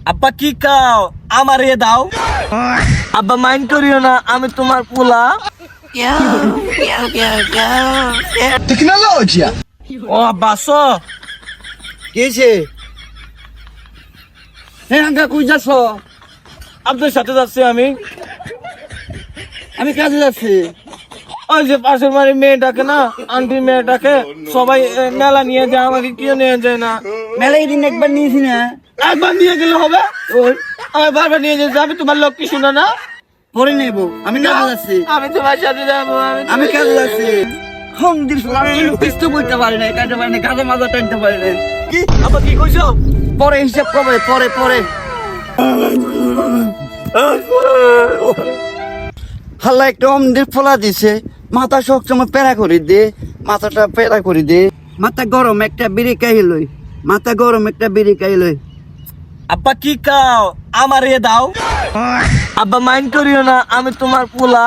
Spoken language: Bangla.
আব্বা কি কাও আমার এ দাও। আব্বা মাইন্ড করিও না, আমি তোমার পোলা। Tecnologia. ও আব্বা আসো। কিছে? হ্যাঁ আঙ্কা কই যাচ্ছ? আপনার সাথে যাচ্ছি আমি। আমি কাজে যাচ্ছি। ওই যে পাশের বাড়ির মেয়েটাকে না, আন্টি মেয়েটাকে সবাই মেলা নিয়ে যায়, আমাকে কেউ নিয়ে যায় না। মেলায় দিন একবার নিয়েছি না। একবার নিয়ে গেলে হবে? আমি বারবার নিয়ে যেতে, আমি তোমার লক্ষ্মী শোনা না। পরে নেব। আমি কাজে যাচ্ছি। আমি তোমার সাথে যাবো। আমি কাজে যাচ্ছি। হোম দিস কিস্ত বইতে পারি না, কাটতে পারি না, কাজে মাজা টানতে পারি না। কি আব্বা কি কইছো? পরে হিসাব কবে? পরে। হাল্লা একটা অমদের ফোলা দিছে, মাথা সবসময় পেড়া করে দে, মাথাটা পেড়া করে দে। মাথা গরম একটা বিড়ি খাইলই, মাথা গরম একটা বিড়ি খাইলই। আব্বা কি কাও আমার এ দাও। আব্বা মাইন্ড করিও না, আমি তোমার পোলা।